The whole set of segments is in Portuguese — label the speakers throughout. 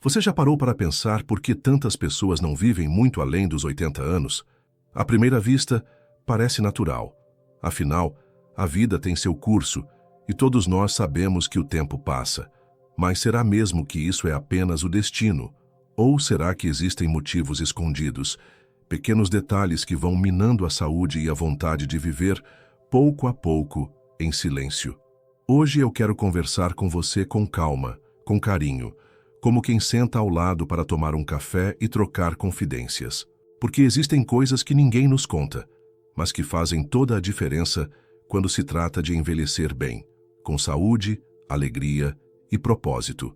Speaker 1: Você já parou para pensar por que tantas pessoas não vivem muito além dos 80 anos? À primeira vista, parece natural. Afinal, a vida tem seu curso e todos nós sabemos que o tempo passa. Mas será mesmo que isso é apenas o destino? Ou será que existem motivos escondidos, pequenos detalhes que vão minando a saúde e a vontade de viver, pouco a pouco, em silêncio? Hoje eu quero conversar com você com calma, com carinho, como quem senta ao lado para tomar um café e trocar confidências. Porque existem coisas que ninguém nos conta, mas que fazem toda a diferença quando se trata de envelhecer bem, com saúde, alegria e propósito.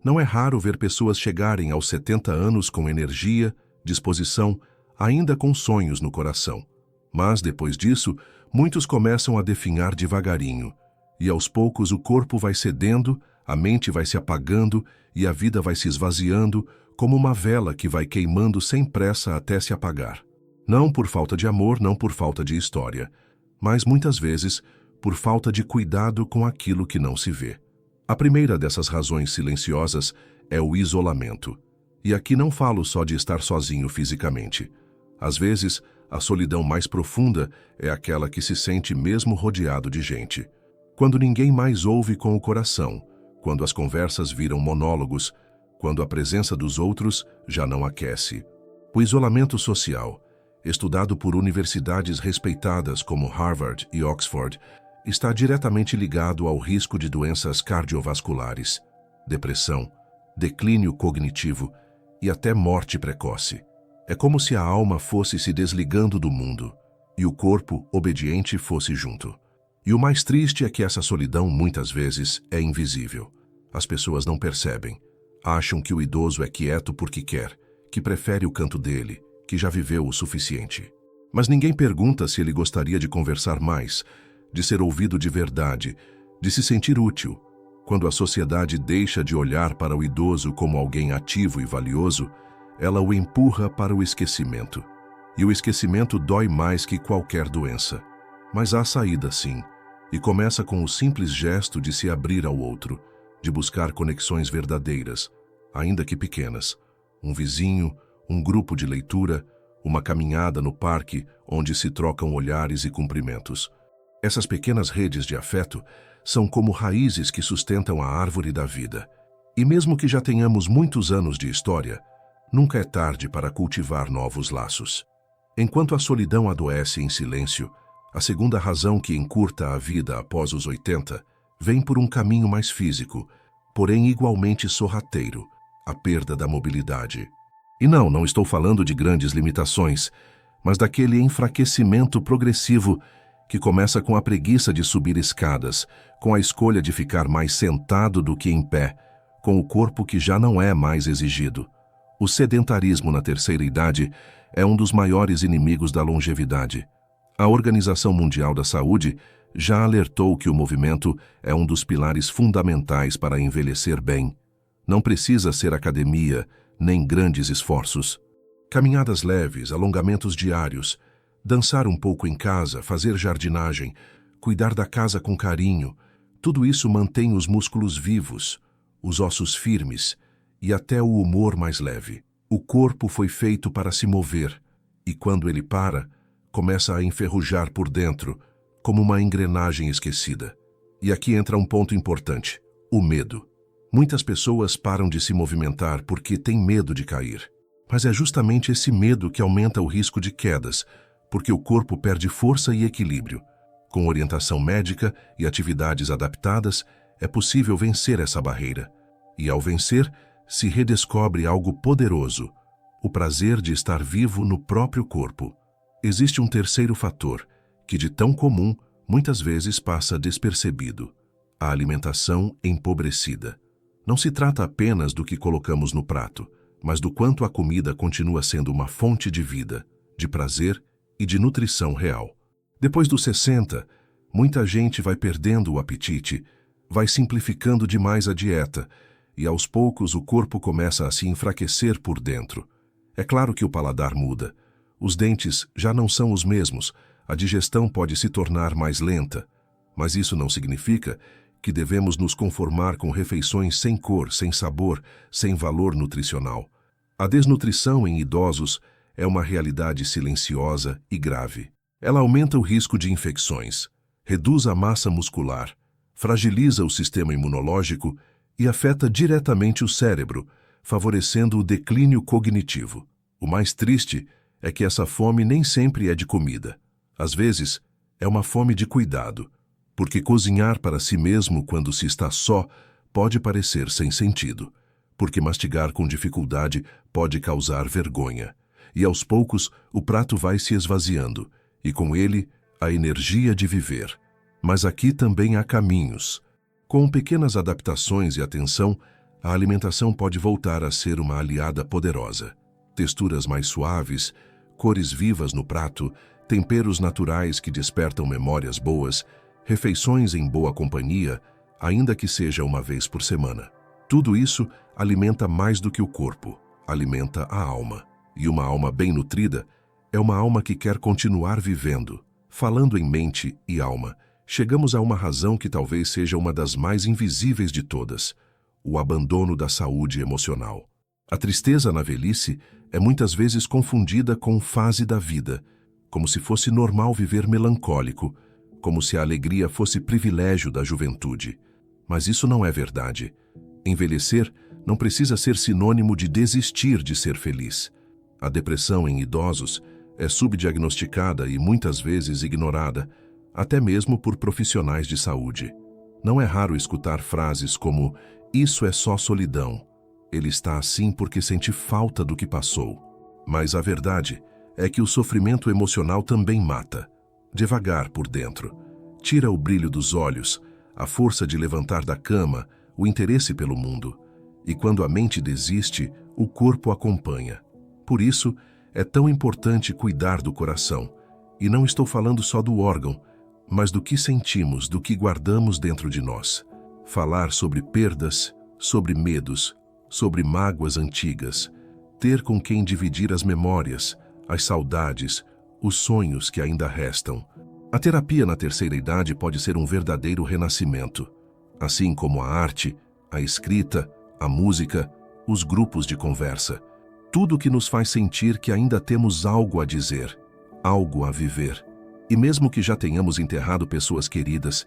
Speaker 1: Não é raro ver pessoas chegarem aos 70 anos com energia, disposição, ainda com sonhos no coração. Mas, depois disso, muitos começam a definhar devagarinho, e aos poucos o corpo vai cedendo, a mente vai se apagando e a vida vai se esvaziando como uma vela que vai queimando sem pressa até se apagar. Não por falta de amor, não por falta de história, mas muitas vezes por falta de cuidado com aquilo que não se vê. A primeira dessas razões silenciosas é o isolamento. E aqui não falo só de estar sozinho fisicamente. Às vezes, a solidão mais profunda é aquela que se sente mesmo rodeado de gente. Quando ninguém mais ouve com o coração, quando as conversas viram monólogos, quando a presença dos outros já não aquece. O isolamento social, estudado por universidades respeitadas como Harvard e Oxford, está diretamente ligado ao risco de doenças cardiovasculares, depressão, declínio cognitivo e até morte precoce. É como se a alma fosse se desligando do mundo e o corpo, obediente, fosse junto. E o mais triste é que essa solidão, muitas vezes, é invisível. As pessoas não percebem. Acham que o idoso é quieto porque quer, que prefere o canto dele, que já viveu o suficiente. Mas ninguém pergunta se ele gostaria de conversar mais, de ser ouvido de verdade, de se sentir útil. Quando a sociedade deixa de olhar para o idoso como alguém ativo e valioso, ela o empurra para o esquecimento. E o esquecimento dói mais que qualquer doença. Mas há saída, sim, e começa com o simples gesto de se abrir ao outro, de buscar conexões verdadeiras, ainda que pequenas. Um vizinho, um grupo de leitura, uma caminhada no parque onde se trocam olhares e cumprimentos. Essas pequenas redes de afeto são como raízes que sustentam a árvore da vida. E mesmo que já tenhamos muitos anos de história, nunca é tarde para cultivar novos laços. Enquanto a solidão adoece em silêncio, a segunda razão que encurta a vida após os 80 vem por um caminho mais físico, porém igualmente sorrateiro, a perda da mobilidade. E não estou falando de grandes limitações, mas daquele enfraquecimento progressivo que começa com a preguiça de subir escadas, com a escolha de ficar mais sentado do que em pé, com o corpo que já não é mais exigido. O sedentarismo na terceira idade é um dos maiores inimigos da longevidade. A Organização Mundial da Saúde já alertou que o movimento é um dos pilares fundamentais para envelhecer bem. Não precisa ser academia, nem grandes esforços. Caminhadas leves, alongamentos diários, dançar um pouco em casa, fazer jardinagem, cuidar da casa com carinho, tudo isso mantém os músculos vivos, os ossos firmes e até o humor mais leve. O corpo foi feito para se mover e quando ele para, começa a enferrujar por dentro, como uma engrenagem esquecida. E aqui entra um ponto importante, o medo. Muitas pessoas param de se movimentar porque têm medo de cair. Mas é justamente esse medo que aumenta o risco de quedas, porque o corpo perde força e equilíbrio. Com orientação médica e atividades adaptadas, é possível vencer essa barreira. E ao vencer, se redescobre algo poderoso, o prazer de estar vivo no próprio corpo. Existe um terceiro fator, que de tão comum, muitas vezes passa despercebido: a alimentação empobrecida. Não se trata apenas do que colocamos no prato, mas do quanto a comida continua sendo uma fonte de vida, de prazer e de nutrição real. Depois dos 60, muita gente vai perdendo o apetite, vai simplificando demais a dieta, e aos poucos o corpo começa a se enfraquecer por dentro. É claro que o paladar muda. Os dentes já não são os mesmos, a digestão pode se tornar mais lenta, mas isso não significa que devemos nos conformar com refeições sem cor, sem sabor, sem valor nutricional. A desnutrição em idosos é uma realidade silenciosa e grave. Ela aumenta o risco de infecções, reduz a massa muscular, fragiliza o sistema imunológico e afeta diretamente o cérebro, favorecendo o declínio cognitivo. O mais triste é que essa fome nem sempre é de comida. Às vezes, é uma fome de cuidado, porque cozinhar para si mesmo quando se está só pode parecer sem sentido, porque mastigar com dificuldade pode causar vergonha. E aos poucos, o prato vai se esvaziando, e com ele, a energia de viver. Mas aqui também há caminhos. Com pequenas adaptações e atenção, a alimentação pode voltar a ser uma aliada poderosa. Texturas mais suaves, cores vivas no prato, temperos naturais que despertam memórias boas, refeições em boa companhia, ainda que seja uma vez por semana. Tudo isso alimenta mais do que o corpo, alimenta a alma. E uma alma bem nutrida é uma alma que quer continuar vivendo. Falando em mente e alma, chegamos a uma razão que talvez seja uma das mais invisíveis de todas: o abandono da saúde emocional. A tristeza na velhice é muitas vezes confundida com fase da vida, como se fosse normal viver melancólico, como se a alegria fosse privilégio da juventude. Mas isso não é verdade. Envelhecer não precisa ser sinônimo de desistir de ser feliz. A depressão em idosos é subdiagnosticada e muitas vezes ignorada, até mesmo por profissionais de saúde. Não é raro escutar frases como: "Isso é só solidão. Ele está assim porque sente falta do que passou." Mas a verdade é que o sofrimento emocional também mata. Devagar por dentro. Tira o brilho dos olhos, a força de levantar da cama, o interesse pelo mundo. E quando a mente desiste, o corpo acompanha. Por isso, é tão importante cuidar do coração. E não estou falando só do órgão, mas do que sentimos, do que guardamos dentro de nós. Falar sobre perdas, sobre medos, sobre mágoas antigas. Ter com quem dividir as memórias, as saudades, os sonhos que ainda restam. A terapia na terceira idade pode ser um verdadeiro renascimento. Assim como a arte, a escrita, a música, os grupos de conversa. Tudo que nos faz sentir que ainda temos algo a dizer, algo a viver. E mesmo que já tenhamos enterrado pessoas queridas,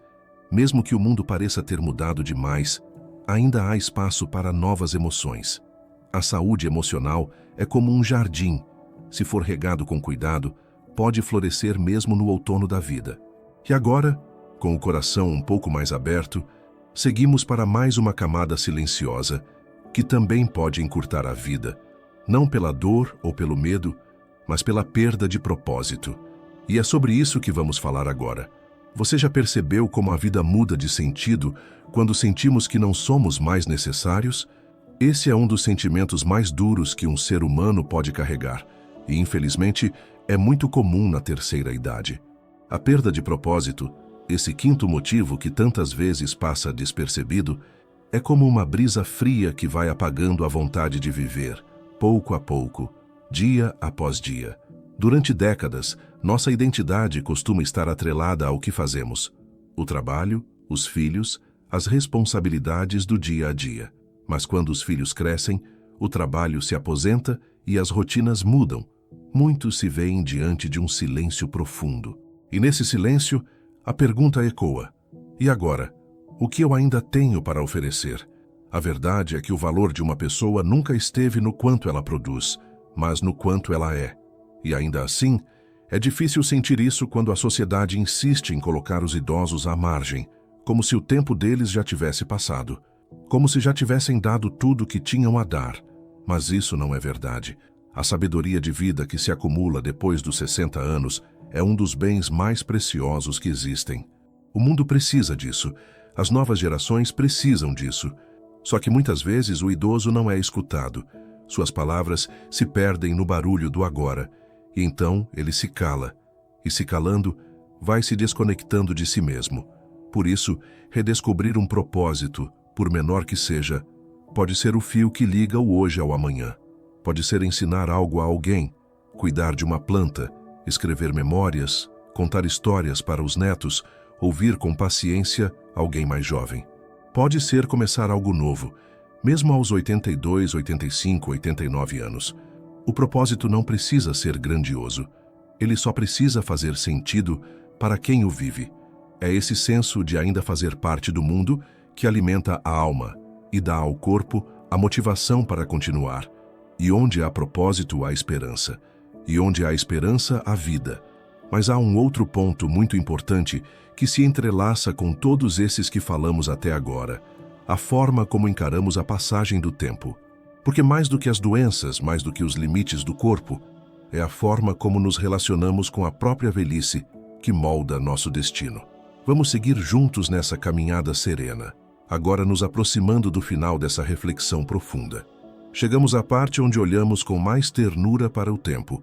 Speaker 1: mesmo que o mundo pareça ter mudado demais, ainda há espaço para novas emoções. A saúde emocional é como um jardim. Se for regado com cuidado, pode florescer mesmo no outono da vida. E agora, com o coração um pouco mais aberto, seguimos para mais uma camada silenciosa, que também pode encurtar a vida, não pela dor ou pelo medo, mas pela perda de propósito. E é sobre isso que vamos falar agora. Você já percebeu como a vida muda de sentido quando sentimos que não somos mais necessários? Esse é um dos sentimentos mais duros que um ser humano pode carregar, e infelizmente é muito comum na terceira idade. A perda de propósito, esse quinto motivo que tantas vezes passa despercebido, é como uma brisa fria que vai apagando a vontade de viver, pouco a pouco, dia após dia. Durante décadas, nossa identidade costuma estar atrelada ao que fazemos: o trabalho, os filhos, as responsabilidades do dia a dia. Mas quando os filhos crescem, o trabalho se aposenta e as rotinas mudam. Muitos se veem diante de um silêncio profundo. E nesse silêncio, a pergunta ecoa: e agora? O que eu ainda tenho para oferecer? A verdade é que o valor de uma pessoa nunca esteve no quanto ela produz, mas no quanto ela é. E ainda assim, é difícil sentir isso quando a sociedade insiste em colocar os idosos à margem, como se o tempo deles já tivesse passado, como se já tivessem dado tudo o que tinham a dar. Mas isso não é verdade. A sabedoria de vida que se acumula depois dos 60 anos é um dos bens mais preciosos que existem. O mundo precisa disso. As novas gerações precisam disso. Só que muitas vezes o idoso não é escutado. Suas palavras se perdem no barulho do agora. E então ele se cala. E se calando, vai se desconectando de si mesmo. Por isso, redescobrir um propósito, por menor que seja, pode ser o fio que liga o hoje ao amanhã. Pode ser ensinar algo a alguém, cuidar de uma planta, escrever memórias, contar histórias para os netos, ouvir com paciência alguém mais jovem. Pode ser começar algo novo, mesmo aos 82, 85, 89 anos. O propósito não precisa ser grandioso. Ele só precisa fazer sentido para quem o vive. É esse senso de ainda fazer parte do mundo que alimenta a alma e dá ao corpo a motivação para continuar. E onde há propósito, há esperança. E onde há esperança, há vida. Mas há um outro ponto muito importante que se entrelaça com todos esses que falamos até agora: a forma como encaramos a passagem do tempo. Porque mais do que as doenças, mais do que os limites do corpo, é a forma como nos relacionamos com a própria velhice que molda nosso destino. Vamos seguir juntos nessa caminhada serena, agora nos aproximando do final dessa reflexão profunda. Chegamos à parte onde olhamos com mais ternura para o tempo,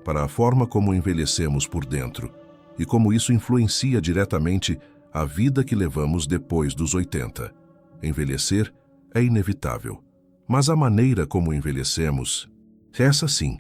Speaker 1: para a forma como envelhecemos por dentro e como isso influencia diretamente a vida que levamos depois dos 80. Envelhecer é inevitável, mas a maneira como envelhecemos, essa sim,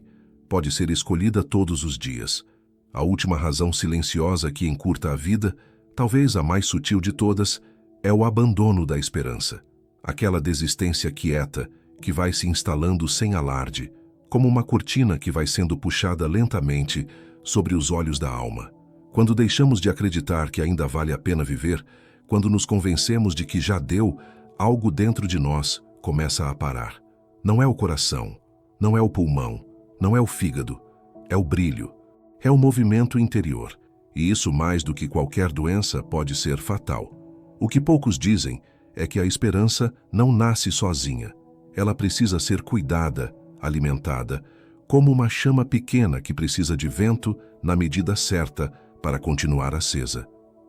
Speaker 1: pode ser escolhida todos os dias. A última razão silenciosa que encurta a vida, talvez a mais sutil de todas, é o abandono da esperança. Aquela desistência quieta que vai se instalando sem alarde, como uma cortina que vai sendo puxada lentamente sobre os olhos da alma. Quando deixamos de acreditar que ainda vale a pena viver, quando nos convencemos de que já deu, algo dentro de nós começa a parar. Não é o coração, não é o pulmão, não é o fígado, é o brilho, é o movimento interior. E isso, mais do que qualquer doença, pode ser fatal. O que poucos dizem é que a esperança não nasce sozinha. Ela precisa ser cuidada, alimentada, como uma chama pequena que precisa de vento na medida certa para continuar acesa.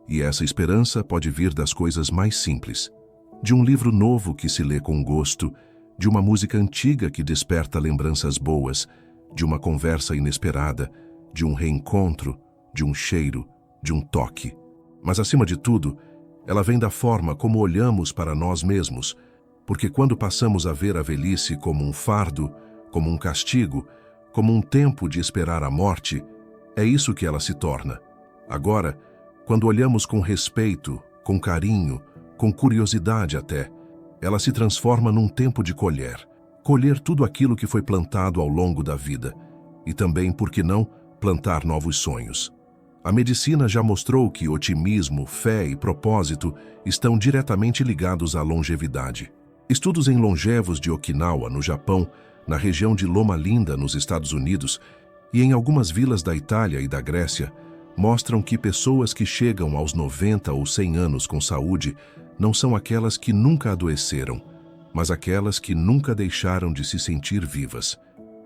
Speaker 1: E essa esperança pode vir das coisas mais simples. De um livro novo que se lê com gosto, de uma música antiga que desperta lembranças boas, de uma conversa inesperada, de um reencontro, de um cheiro, de um toque. Mas, acima de tudo, ela vem da forma como olhamos para nós mesmos, porque quando passamos a ver a velhice como um fardo, como um castigo, como um tempo de esperar a morte, é isso que ela se torna. Agora, quando olhamos com respeito, com carinho, com curiosidade até, ela se transforma num tempo de colher tudo aquilo que foi plantado ao longo da vida, e também, por que não, plantar novos sonhos. A medicina já mostrou que otimismo, fé e propósito estão diretamente ligados à longevidade. Estudos em longevos de Okinawa, no Japão, na região de Loma Linda, nos Estados Unidos, e em algumas vilas da Itália e da Grécia, mostram que pessoas que chegam aos 90 ou 100 anos com saúde não são aquelas que nunca adoeceram, mas aquelas que nunca deixaram de se sentir vivas.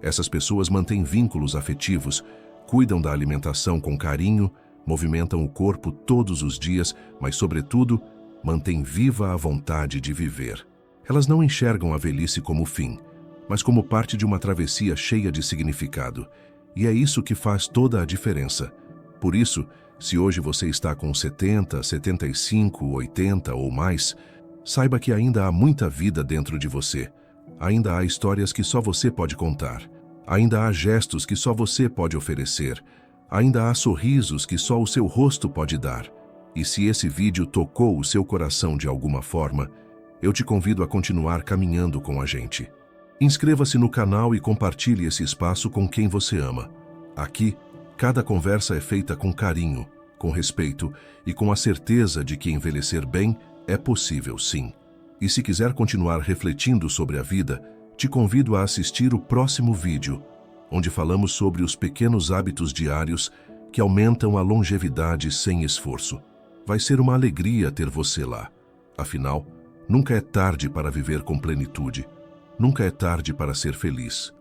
Speaker 1: Essas pessoas mantêm vínculos afetivos, cuidam da alimentação com carinho, movimentam o corpo todos os dias, mas, sobretudo, mantêm viva a vontade de viver. Elas não enxergam a velhice como fim, mas como parte de uma travessia cheia de significado. E é isso que faz toda a diferença. Por isso, se hoje você está com 70, 75, 80 ou mais, saiba que ainda há muita vida dentro de você. Ainda há histórias que só você pode contar. Ainda há gestos que só você pode oferecer. Ainda há sorrisos que só o seu rosto pode dar. E se esse vídeo tocou o seu coração de alguma forma, eu te convido a continuar caminhando com a gente. Inscreva-se no canal e compartilhe esse espaço com quem você ama. Aqui, cada conversa é feita com carinho, com respeito e com a certeza de que envelhecer bem é possível, sim. E se quiser continuar refletindo sobre a vida, te convido a assistir o próximo vídeo, onde falamos sobre os pequenos hábitos diários que aumentam a longevidade sem esforço. Vai ser uma alegria ter você lá. Afinal, nunca é tarde para viver com plenitude. Nunca é tarde para ser feliz.